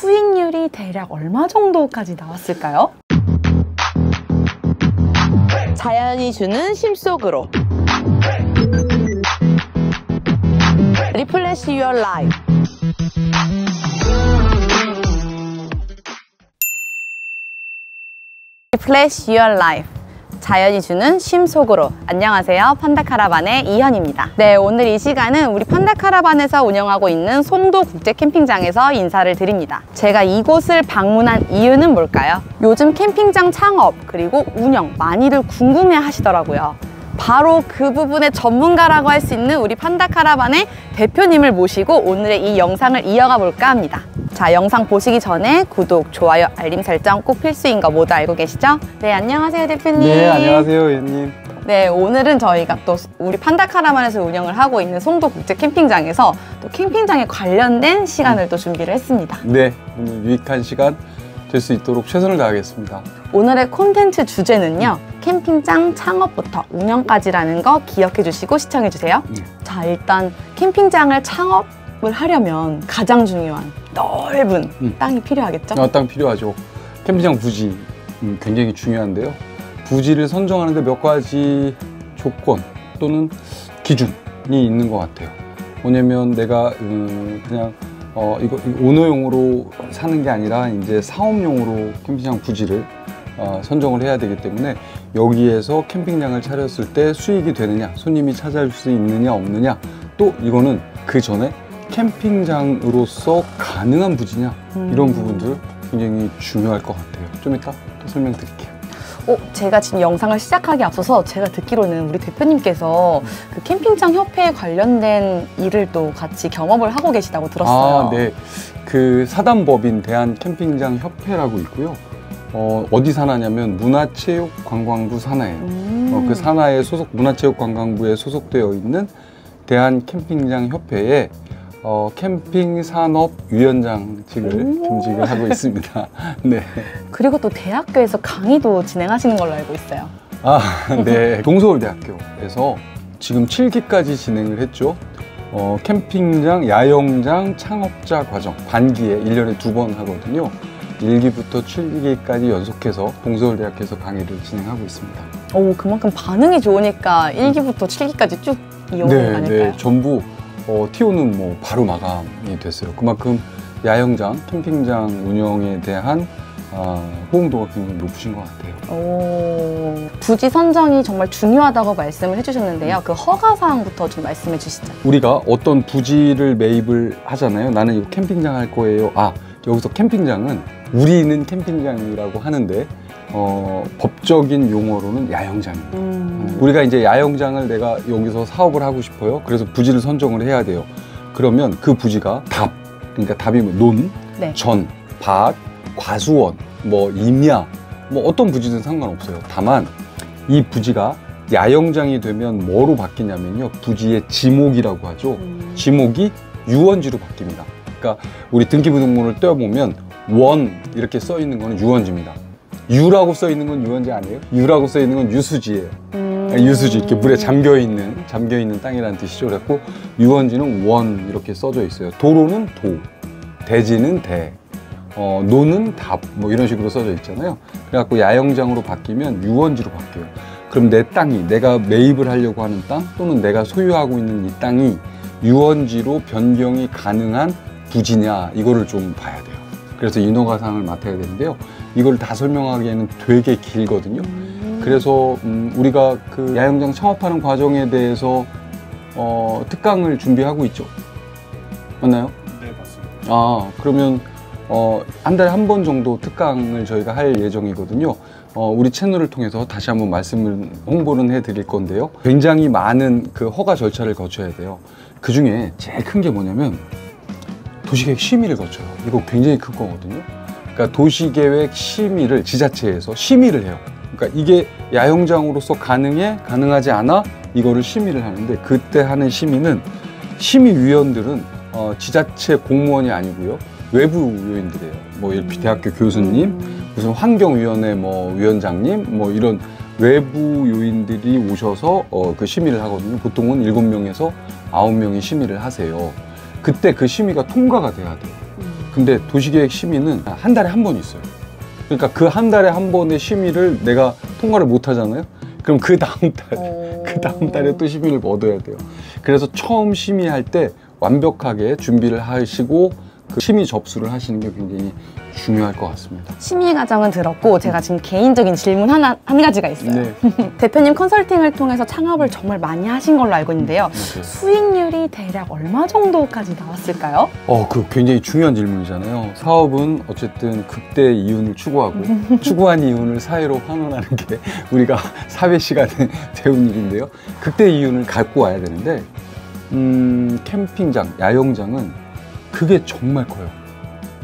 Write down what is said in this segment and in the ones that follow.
수익률이 대략 얼마 정도까지 나왔을까요? 자연이 주는 쉼 속으로 Refresh your life. Refresh your life. 자연이 주는 쉼 속으로. 안녕하세요, 판다카라반의 이현입니다. 네, 오늘 이 시간은 우리 판다카라반에서 운영하고 있는 송도 국제 캠핑장에서 인사를 드립니다. 제가 이곳을 방문한 이유는 뭘까요? 요즘 캠핑장 창업 그리고 운영 많이들 궁금해 하시더라고요. 바로 그 부분의 전문가라고 할 수 있는 우리 판다카라반의 대표님을 모시고 오늘의 이 영상을 이어가 볼까 합니다. 자, 영상 보시기 전에 구독, 좋아요, 알림 설정 꼭 필수인 거 모두 알고 계시죠? 네, 안녕하세요, 대표님. 네, 안녕하세요, 예님. 네, 오늘은 저희가 또 우리 판다카라반에서 운영을 하고 있는 송도 국제 캠핑장에서 또 캠핑장에 관련된 시간을 또 준비를 했습니다. 네, 오늘 유익한 시간 될 수 있도록 최선을 다하겠습니다. 오늘의 콘텐츠 주제는요, 캠핑장 창업부터 운영까지라는 거 기억해 주시고 시청해 주세요. 자, 일단 캠핑장을 창업을 하려면 가장 중요한 넓은 땅이 필요하겠죠? 땅 필요하죠. 캠핑장 부지 굉장히 중요한데요. 부지를 선정하는데 몇 가지 조건 또는 기준이 있는 것 같아요. 뭐냐면 내가 그냥 이거 오너용으로 사는 게 아니라 이제 사업용으로 캠핑장 부지를 선정을 해야 되기 때문에 여기에서 캠핑장을 차렸을 때 수익이 되느냐, 손님이 찾아올 수 있느냐 없느냐, 또 이거는 그 전에 캠핑장으로서 가능한 부지냐, 이런 부분들 굉장히 중요할 것 같아요. 좀 이따 또 설명드릴게요. 제가 지금 영상을 시작하기 앞서서 제가 듣기로는 우리 대표님께서 그 캠핑장 협회에 관련된 일을 또 같이 경험을 하고 계시다고 들었어요. 네. 그 사단법인 대한캠핑장협회라고 있고요. 어디 산하냐면 문화체육관광부 산하예요. 그 산하에 문화체육관광부에 소속되어 있는 대한캠핑장협회에 캠핑산업위원장직을 겸직을 하고 있습니다. 네. 그리고 또 대학교에서 강의도 진행하시는 걸로 알고 있어요. 네. 동서울대학교에서 지금 7기까지 진행을 했죠. 캠핑장, 야영장 창업자 과정 반기에 1년에 2번 하거든요. 1기부터 7기까지 연속해서 동서울대학교에서 강의를 진행하고 있습니다. 그만큼 반응이 좋으니까 1기부터 7기까지 쭉 이어오는 거 아닐까요? 네, 전부 TO는 뭐 바로 마감이 됐어요. 그만큼 야영장, 캠핑장 운영에 대한 호응도가 굉장히 높으신 것 같아요. 부지 선정이 정말 중요하다고 말씀을 해주셨는데요. 그 허가사항부터 좀 말씀해 주시죠. 우리가 어떤 부지를 매입을 하잖아요. 나는 이거 캠핑장 할 거예요. 여기서 캠핑장은 우리는 캠핑장이라고 하는데 법적인 용어로는 야영장입니다. 우리가 이제 야영장을 내가 여기서 사업을 하고 싶어요. 그래서 부지를 선정을 해야 돼요. 그러면 그 부지가 그러니까 답이 논, 네. 전, 밭, 과수원, 임야, 어떤 부지든 상관없어요. 다만 이 부지가 야영장이 되면 뭐로 바뀌냐면요, 부지의 지목이라고 하죠. 지목이 유원지로 바뀝니다. 그러니까 우리 등기부등본을 떼어보면 원 이렇게 써 있는 거는 유원지입니다. 유라고 써 있는 건 유원지 아니에요? 유라고 써 있는 건 유수지예요. 유수지, 이렇게 물에 잠겨 있는 땅이라는 뜻이죠. 그래갖고 유원지는 원 이렇게 써져 있어요. 도로는 도, 대지는 대, 노는 답, 이런 식으로 써져 있잖아요. 그래갖고 야영장으로 바뀌면 유원지로 바뀌어요. 그럼 내 땅이, 내가 매입을 하려고 하는 땅 또는 내가 소유하고 있는 이 땅이 유원지로 변경이 가능한 부지냐, 이거를 좀 봐야 돼요. 그래서 인허가사항을 맡아야 되는데요. 이걸 다 설명하기에는 되게 길거든요. 그래서 우리가 그 야영장 창업하는 과정에 대해서 특강을 준비하고 있죠. 맞나요? 네, 맞습니다. 그러면 한 달에 한 번 정도 특강을 저희가 할 예정이거든요. 우리 채널을 통해서 다시 한번 홍보를 해드릴 건데요. 굉장히 많은 그 허가 절차를 거쳐야 돼요. 그 중에 제일 큰 게 뭐냐면 도시계획 심의를 거쳐요. 이거 굉장히 큰 거거든요. 그러니까 도시계획 심의를 지자체에서 심의를 해요. 그러니까 이게 야영장으로서 가능하지 않아, 이거를 심의를 하는데, 그때 하는 심의는 심의위원들은 지자체 공무원이 아니고요, 외부 요인들이에요. 대학교 교수님, 무슨 환경위원회 위원장님, 이런 외부 요인들이 오셔서 그 심의를 하거든요. 보통은 7명에서 9명이 심의를 하세요. 그때 그 심의가 통과가 돼야 돼요. 근데 도시계획 심의는 한 달에 한 번 있어요. 그러니까 그 한 달에 한 번의 심의를 내가 통과를 못 하잖아요. 그럼 그 다음 달에 또 심의를 얻어야 돼요. 그래서 처음 심의할 때 완벽하게 준비를 하시고 그 심의 접수를 하시는 게 굉장히 중요할 것 같습니다. 심의 과정은 들었고 제가 지금 개인적인 질문 한 가지가 있어요. 네. 대표님 컨설팅을 통해서 창업을 정말 많이 하신 걸로 알고 있는데요. 수익률이 대략 얼마 정도까지 나왔을까요? 그 굉장히 중요한 질문이잖아요. 사업은 어쨌든 극대 이윤을 추구하고 추구한 이윤을 사회로 환원하는 게 우리가 사회 시간에 배운 일인데요. 극대 이윤을 갖고 와야 되는데 캠핑장, 야영장은 그게 정말 커요.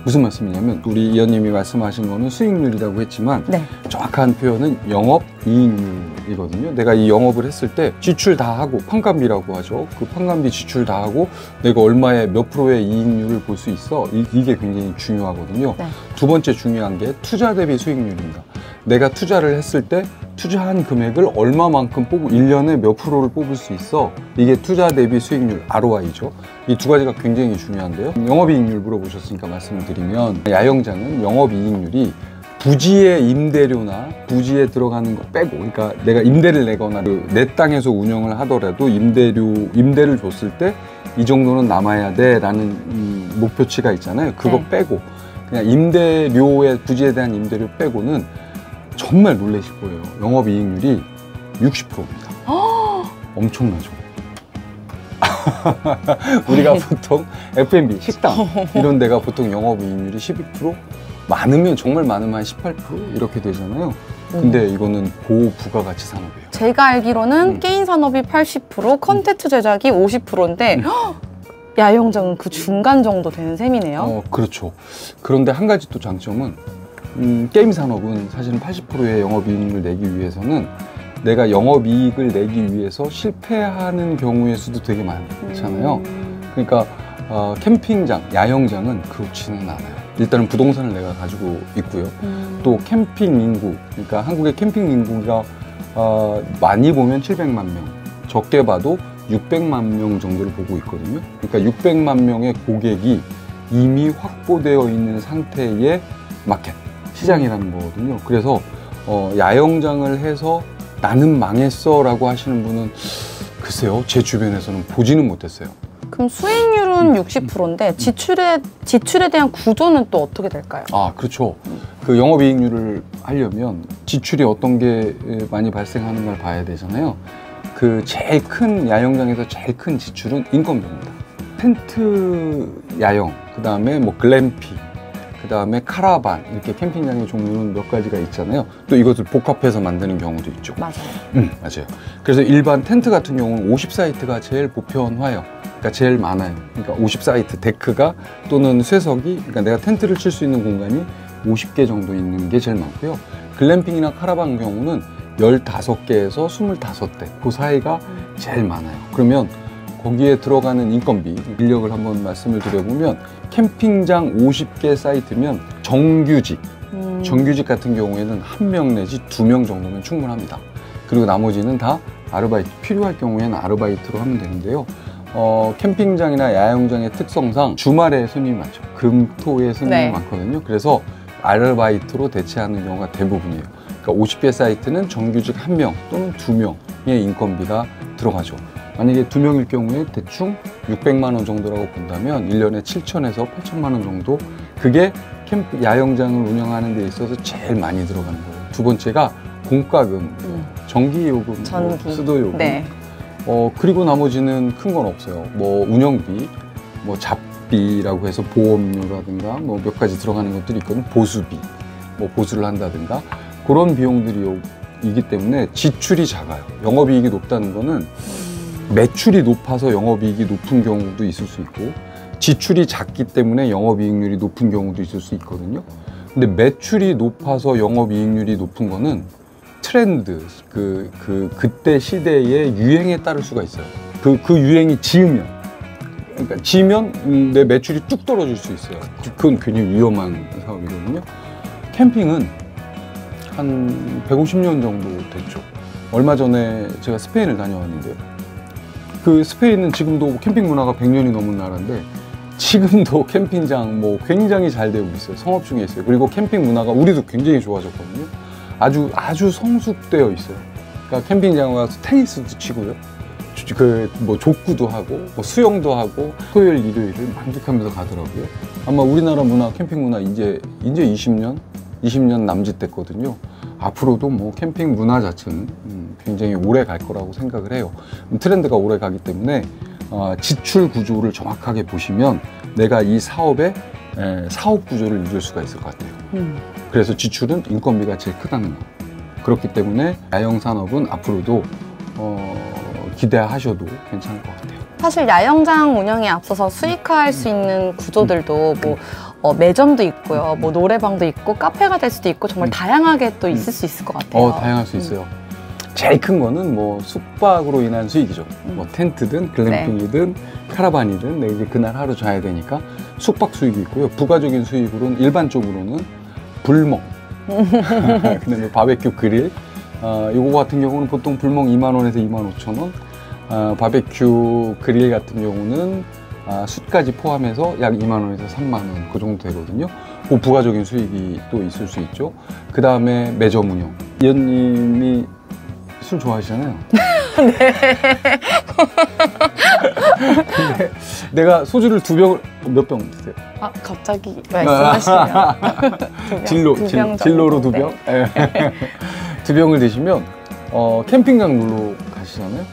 무슨 말씀이냐면 우리 이현님이 말씀하신 거는 수익률이라고 했지만 네. 정확한 표현은 영업이익률이거든요. 내가 이 영업을 했을 때 지출 다 하고 판관비라고 하죠. 그 판관비 지출 다 하고 내가 얼마의 몇 프로의 이익률을 볼 수 있어. 이게 굉장히 중요하거든요. 네. 두 번째 중요한 게 투자 대비 수익률입니다. 내가 투자를 했을 때 투자한 금액을 얼마만큼 1년에 몇 프로를 뽑을 수 있어. 이게 투자 대비 수익률, ROI죠. 이 두 가지가 굉장히 중요한데요. 영업이익률 물어보셨으니까 말씀을 드리면 야영장은 영업이익률이 부지의 임대료나 부지에 들어가는 거 빼고, 그러니까 내가 임대를 내거나 내 땅에서 운영을 하더라도 임대를 줬을 때 이 정도는 남아야 돼라는 목표치가 있잖아요. 그거 네. 빼고 그냥 임대료의 부지에 대한 임대료 빼고는 정말 놀라실 거예요. 영업이익률이 60%입니다. 엄청나죠. 우리가 보통 F&B, 식당 이런 데가 보통 영업이익률이 12%? 많으면 정말 많으면 한 18% 이렇게 되잖아요. 근데 이거는 고부가가치 산업이에요. 제가 알기로는 게임 산업이 80%, 컨텐츠 제작이 50%인데 야영장은 그 중간 정도 되는 셈이네요. 그렇죠. 그런데 한 가지 또 장점은 게임 산업은 사실은 80%의 영업이익을 내기 위해서는 내가 영업이익을 내기 위해서 실패하는 경우의 수도 되게 많잖아요. 그러니까 캠핑장, 야영장은 그렇지는 않아요. 일단은 부동산을 내가 가지고 있고요. 또 캠핑 인구, 그러니까 한국의 캠핑 인구가 많이 보면 700만 명, 적게 봐도 600만 명 정도를 보고 있거든요. 그러니까 600만 명의 고객이 이미 확보되어 있는 상태의 마켓, 시장이라는 거거든요. 그래서 야영장을 해서 나는 망했어 라고 하시는 분은 글쎄요, 제 주변에서는 보지는 못했어요. 그럼 수익률은 60%인데 지출에 대한 구조는 또 어떻게 될까요? 그렇죠. 그 영업이익률을 하려면 지출이 어떤 게 많이 발생하는 걸 봐야 되잖아요. 그 제일 큰 야영장에서 제일 큰 지출은 인건비입니다. 텐트 야영, 그 다음에 뭐 글램핑, 그 다음에 카라반, 이렇게 캠핑장의 종류는 몇 가지가 있잖아요. 또 이것을 복합해서 만드는 경우도 있죠. 맞아요. 맞아요. 그래서 일반 텐트 같은 경우는 50사이트가 제일 보편화요. 그러니까 제일 많아요. 그러니까 50사이트 데크가 또는 쇠석이, 그러니까 내가 텐트를 칠 수 있는 공간이 50개 정도 있는 게 제일 많고요. 글램핑이나 카라반 경우는 15개에서 25대, 그 사이가 제일 많아요. 그러면 거기에 들어가는 인건비, 인력을 한번 말씀을 드려보면 캠핑장 50개 사이트면 정규직 같은 경우에는 1명 내지 2명 정도면 충분합니다. 그리고 나머지는 다 아르바이트, 필요할 경우에는 아르바이트로 하면 되는데요. 캠핑장이나 야영장의 특성상 주말에 손님이 많죠. 금, 토에 손님이 많거든요. 그래서 아르바이트로 대체하는 경우가 대부분이에요. 그러니까 50개 사이트는 정규직 1명 또는 2명의 인건비가 들어가죠. 만약에 2명일 경우에 대충 600만 원 정도라고 본다면 1년에 7천에서 8천만 원 정도, 그게 야영장을 운영하는 데 있어서 제일 많이 들어가는 거예요. 두 번째가 공과금, 전기요금, 수도요금. 네. 그리고 나머지는 큰 건 없어요. 뭐 운영비, 뭐 잡비라고 해서 보험료라든가 뭐 몇 가지 들어가는 것들이 있거든요. 보수비, 뭐 보수를 한다든가 그런 비용들이기 때문에 지출이 작아요. 영업이익이 높다는 거는 매출이 높아서 영업이익이 높은 경우도 있을 수 있고, 지출이 작기 때문에 영업이익률이 높은 경우도 있을 수 있거든요. 근데 매출이 높아서 영업이익률이 높은 거는 트렌드, 그때 시대의 유행에 따를 수가 있어요. 그 유행이 지면 내 매출이 뚝 떨어질 수 있어요. 그건 굉장히 위험한 사업이거든요. 캠핑은 한 150년 정도 됐죠. 얼마 전에 제가 스페인을 다녀왔는데요. 그 스페인은 지금도 캠핑 문화가 100년이 넘은 나라인데 지금도 캠핑장 뭐 굉장히 잘 되고 있어요. 성업 중에 있어요. 그리고 캠핑 문화가 우리도 굉장히 좋아졌거든요. 아주 성숙되어 있어요. 그러니까 캠핑장 가서 테니스도 치고요. 뭐 족구도 하고 뭐 수영도 하고 토요일 일요일을 만끽하면서 가더라고요. 아마 우리나라 문화 캠핑 문화 이제 20년 남짓 됐거든요. 앞으로도 뭐 캠핑 문화 자체는 굉장히 오래 갈 거라고 생각을 해요. 트렌드가 오래 가기 때문에 지출 구조를 정확하게 보시면 내가 이 사업의 사업 구조를 이룰 수가 있을 것 같아요. 그래서 지출은 인건비가 제일 크다는 거. 그렇기 때문에 야영 산업은 앞으로도 기대하셔도 괜찮을 것 같아요. 사실 야영장 운영에 앞서서 수익화할 수 있는 구조들도 뭐 매점도 있고요, 뭐 노래방도 있고 카페가 될 수도 있고 정말 다양하게 또 있을 수 있을 것 같아요. 다양할 수 있어요. 제일 큰 거는 뭐 숙박으로 인한 수익이죠. 뭐 텐트든 글램핑이든 카라반이든 내가 이제 그날 하루 자야 되니까 숙박 수익이 있고요. 부가적인 수익으로는 일반적으로는 불멍, 그다음에 바베큐 그릴. 이거 같은 경우는 보통 불멍 2만 원에서 2만 5천 원. 바베큐 그릴 같은 경우는 숯까지 포함해서 약 2만 원에서 3만 원 그 정도 되거든요. 그 부가적인 수익이 또 있을 수 있죠. 그 다음에 매점 운영. 이현님이 술 좋아하시잖아요. 네. 근데 내가 소주를 몇 병 드세요? 갑자기 말씀하시면 진로로 2병? 네. 2병을 드시면 캠핑장 놀러 가시잖아요.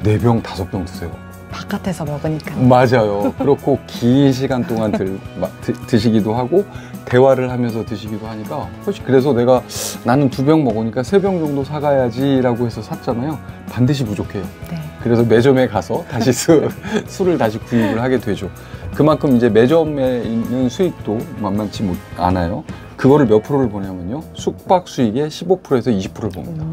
4병, 5병 드세요. 바깥에서 먹으니까. 맞아요. 그렇고 긴 시간 동안 드시기도 하고 대화를 하면서 드시기도 하니까 그래서 나는 2병 먹으니까 3병 정도 사가야지 라고 해서 샀잖아요. 반드시 부족해요. 네. 그래서 매점에 가서 다시 술을 다시 구입을 하게 되죠. 그만큼 이제 매점에 있는 수익도 만만치 않아요. 그거를 몇 프로를 보냐면요. 숙박 수익의 15%에서 20%를 봅니다.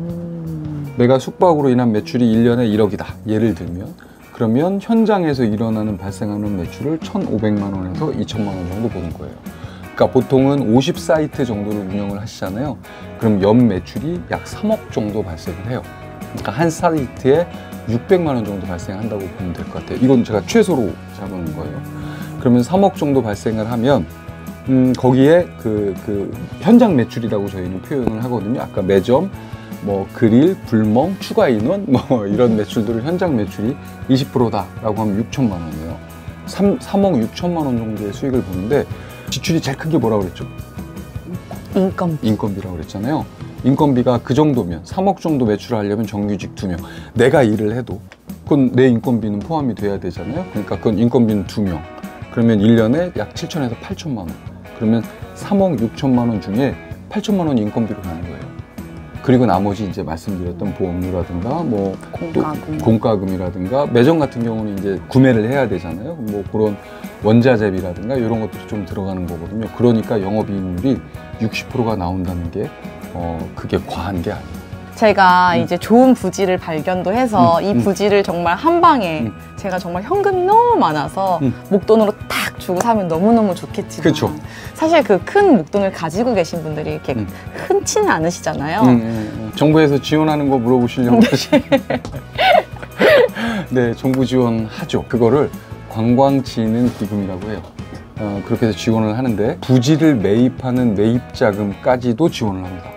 내가 숙박으로 인한 매출이 1년에 1억이다. 예를 들면 그러면 현장에서 발생하는 매출을 1,500만 원에서 2,000만 원 정도 보는 거예요. 그러니까 보통은 50사이트 정도를 운영을 하시잖아요. 그럼 연 매출이 약 3억 정도 발생을 해요. 그러니까 한 사이트에 600만 원 정도 발생한다고 보면 될 것 같아요. 이건 제가 최소로 잡은 거예요. 그러면 3억 정도 발생을 하면 거기에 그 현장 매출이라고 저희는 표현을 하거든요. 아까 매점, 뭐 그릴, 불멍, 추가 인원 뭐 이런 매출들을 현장 매출이 20%다라고 하면 6천만 원이에요. 3억 6천만 원 정도의 수익을 보는데 지출이 제일 큰 게 뭐라고 그랬죠? 인건비라고 그랬잖아요. 인건비가 그 정도면 3억 정도 매출을 하려면 정규직 2명. 내가 일을 해도 그건 내 인건비는 포함이 돼야 되잖아요. 그러니까 그건 인건비는 2명. 그러면 1년에 약 7천에서 8천만 원. 그러면 3억 6천만 원 중에 8천만 원이 인건비로 가는 거예요. 그리고 나머지 이제 말씀드렸던 보험료라든가 뭐 공과금이라든가 매점 같은 경우는 이제 구매를 해야 되잖아요. 뭐 그런 원자재비라든가 이런 것들이 좀 들어가는 거거든요. 그러니까 영업이익률이 60%가 나온다는 게 그게 과한 게 아니에요. 제가 이제 좋은 부지를 발견도 해서 이 부지를 정말 한 방에 제가 정말 현금이 너무 많아서 목돈으로 탁 주고 사면 너무너무 좋겠지만 그쵸. 사실 그 큰 목돈을 가지고 계신 분들이 이렇게 흔치는 않으시잖아요. 정부에서 지원하는 거 물어보시려고 하시네. 네, 정부 지원하죠. 그거를 관광진흥기금이라고 해요. 그렇게 해서 지원을 하는데 부지를 매입하는 매입자금까지도 지원을 합니다.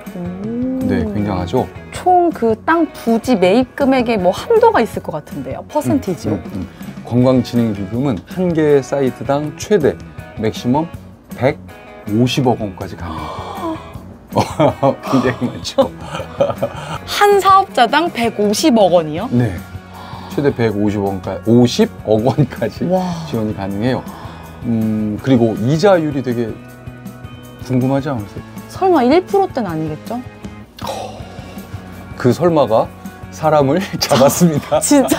네, 굉장하죠. 총 그 땅 부지 매입 금액에 뭐 한도가 있을 것 같은데요. 퍼센티지로. 관광진흥기금은 한 개의 사이트당 최대 맥시멈 150억 원까지 가능해요. 굉장히 많죠. 한 사업자당 150억 원이요? 네. 최대 50억 원까지 와. 지원이 가능해요. 그리고 이자율이 되게 궁금하지 않으세요? 설마 1%대는 아니겠죠? 그 설마가 사람을 잡았습니다. 진짜?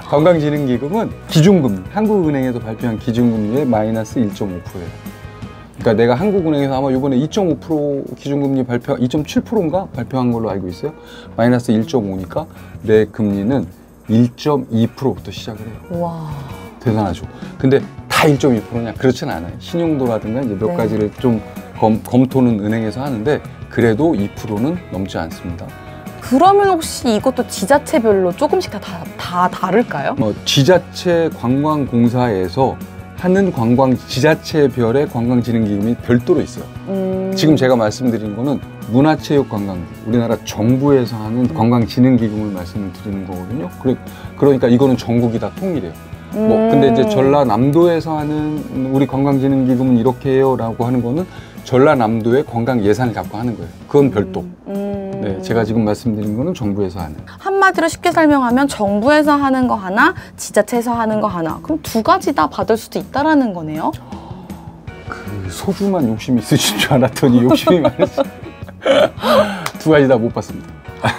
관광진흥기금은 기준금리, 한국은행에서 발표한 기준금리의 마이너스 1.5%예요. 그러니까 내가 한국은행에서 아마 이번에 2.5% 기준금리 2.7%인가 발표한 걸로 알고 있어요. 마이너스 1.5니까 내 금리는 1.2%부터 시작을 해요. 와. 대단하죠. 근데 다 1.2%냐? 그렇진 않아요. 신용도라든가 이제 몇 가지를 좀 검토는 은행에서 하는데 그래도 2%는 넘지 않습니다. 그러면 혹시 이것도 지자체별로 조금씩 다 다를까요? 지자체 관광공사에서 하는 지자체별의 관광진흥기금이 별도로 있어요. 지금 제가 말씀드린 거는 문화체육관광부, 우리나라 정부에서 하는 관광진흥기금을 말씀을 드리는 거거든요. 그러니까 이거는 전국이 다 통일해요. 근데 이제 전라남도에서 하는 우리 관광진흥기금은 이렇게 해요 라고 하는 거는 전라남도의 관광 예산을 갖고 하는 거예요. 그건 별도. 네, 제가 지금 말씀드린 거는 정부에서 하는. 한마디로 쉽게 설명하면 정부에서 하는 거 하나, 지자체에서 하는 거 하나. 그럼 두 가지 다 받을 수도 있다라는 거네요? 그 소주만 욕심이 있으신 줄 알았더니 욕심이 많으시. 두 가지 다 못 받습니다.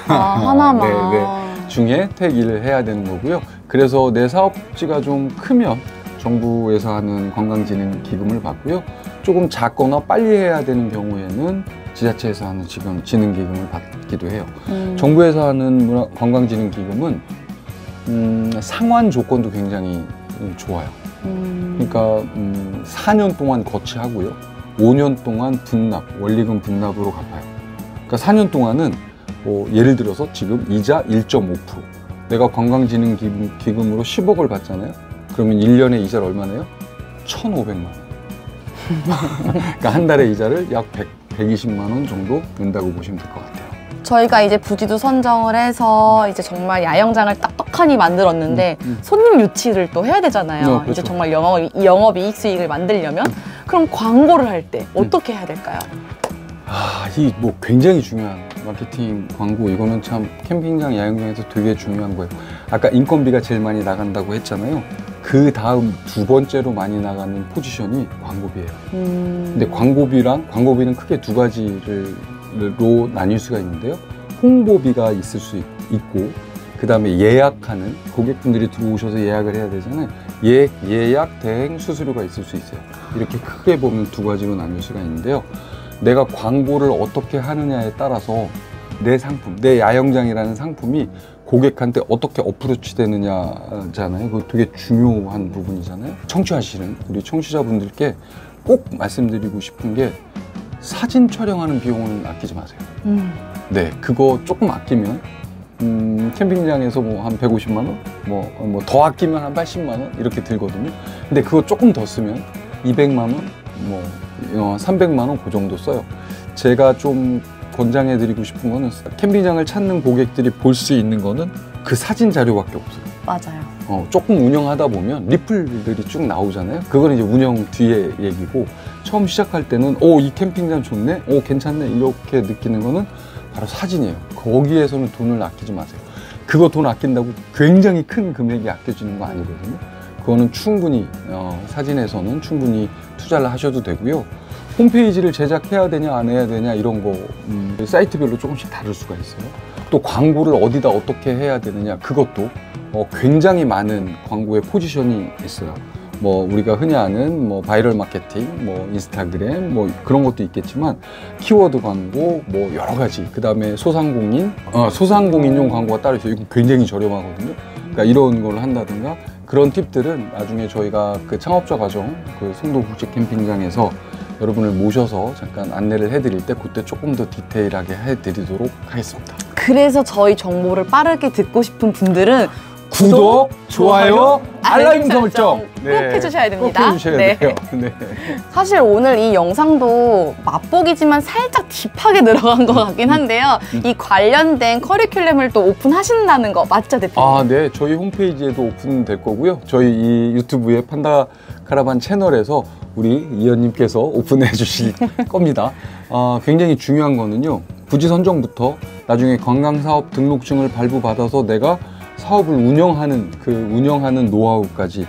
하나만. 네. 중에 택일을 해야 되는 거고요. 그래서 내 사업지가 좀 크면 정부에서 하는 관광진흥기금을 받고요. 조금 작거나 빨리 해야 되는 경우에는 지자체에서 하는 진흥기금을 받기도 해요. 정부에서 하는 관광진흥기금은 상환 조건도 굉장히 좋아요. 그러니까 4년 동안 거치하고요. 5년 동안 원리금 분납으로 갚아요. 그러니까 4년 동안은 예를 들어서 지금 이자 1.5%, 내가 관광진흥기금으로 10억을 받잖아요. 그러면 1년에 이자를 얼마 내요? 1,500만 원. 그러니까 한 달에 이자를 약 120만 원 정도 낸다고 보시면 될 것 같아요. 저희가 이제 부지도 선정을 해서 이제 정말 야영장을 딱딱하니 만들었는데 손님 유치를 또 해야 되잖아요. 그렇죠. 이제 정말 영업이익 수익을 만들려면 그럼 광고를 할 때 어떻게 해야 될까요? 이 굉장히 중요한 마케팅 광고, 이거는 참 캠핑장, 야영장에서 되게 중요한 거예요. 아까 인건비가 제일 많이 나간다고 했잖아요. 그 다음 두 번째로 많이 나가는 포지션이 광고비예요. 근데 광고비는 크게 두 가지로 나뉠 수가 있는데요. 홍보비가 있을 수 있고, 그 다음에 예약하는 고객분들이 들어오셔서 예약을 해야 되잖아요. 예약, 대행, 수수료가 있을 수 있어요. 이렇게 크게 보면 두 가지로 나뉠 수가 있는데요. 내가 광고를 어떻게 하느냐에 따라서 내 상품, 내 야영장이라는 상품이 고객한테 어떻게 어프로치 되느냐잖아요. 그거 되게 중요한 부분이잖아요. 청취하시는 우리 청취자분들께 꼭 말씀드리고 싶은 게 사진 촬영하는 비용은 아끼지 마세요. 네, 그거 조금 아끼면 캠핑장에서 한 150만 원, 더 아끼면 한 80만 원 이렇게 들거든요. 근데 그거 조금 더 쓰면 200만 원, 300만 원 그 정도 써요. 제가 좀 권장해드리고 싶은 거는 캠핑장을 찾는 고객들이 볼 수 있는 거는 그 사진 자료밖에 없어요. 맞아요. 조금 운영하다 보면 리플들이 쭉 나오잖아요. 그건 이제 운영 뒤에 얘기고, 처음 시작할 때는 이 캠핑장 좋네, 괜찮네 이렇게 느끼는 거는 바로 사진이에요. 거기에서는 돈을 아끼지 마세요. 그거 돈 아낀다고 굉장히 큰 금액이 아껴지는 거 아니거든요. 그거는 충분히 사진에서는 충분히 투자를 하셔도 되고요. 홈페이지를 제작해야 되냐 안 해야 되냐 이런 거 사이트별로 조금씩 다를 수가 있어요. 또 광고를 어디다 어떻게 해야 되느냐, 그것도 굉장히 많은 광고의 포지션이 있어요. 우리가 흔히 아는 바이럴 마케팅, 인스타그램 그런 것도 있겠지만, 키워드 광고 여러 가지, 그 다음에 소상공인용 광고가 따로 있어요. 이거 굉장히 저렴하거든요. 그러니까 이런 걸 한다든가, 그런 팁들은 나중에 저희가 그 창업자 과정, 그 송도 국제 캠핑장에서 여러분을 모셔서 잠깐 안내를 해드릴 때 그때 조금 더 디테일하게 해드리도록 하겠습니다. 그래서 저희 정보를 빠르게 듣고 싶은 분들은 구독, 좋아요, 알람 설정 꼭 해주셔야 됩니다. 꼭 해주셔야 돼요. 네. 사실 오늘 이 영상도 맛보기지만 살짝 딥하게 들어간 것 같긴 한데요. 이 관련된 커리큘럼을 또 오픈하신다는 거 맞죠, 대표님? 네. 저희 홈페이지에도 오픈될 거고요. 저희 이 유튜브의 판다 카라반 채널에서 우리 이현님께서 오픈해 주실 겁니다. 굉장히 중요한 거는요. 부지 선정부터 나중에 관광사업 등록증을 발부받아서 내가 사업을 운영하는 노하우까지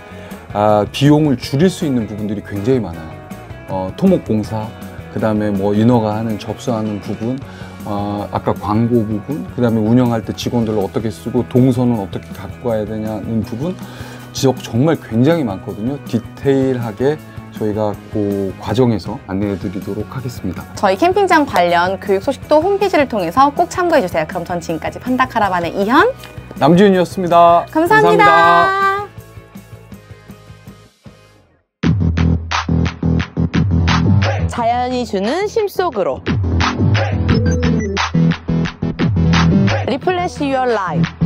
비용을 줄일 수 있는 부분들이 굉장히 많아요. 토목공사, 그 다음에 인허가 하는 접수하는 부분, 아까 광고 부분, 그 다음에 운영할 때 직원들을 어떻게 쓰고 동선은 어떻게 갖고 가야 되냐는 부분, 정말 굉장히 많거든요. 디테일하게 저희가 그 과정에서 안내해 드리도록 하겠습니다. 저희 캠핑장 관련 교육 소식도 홈페이지를 통해서 꼭 참고해 주세요. 그럼 전 지금까지 판다카라반의 이현, 남지훈이었습니다. 감사합니다. 자연이 주는 심 속으로 Refresh your life.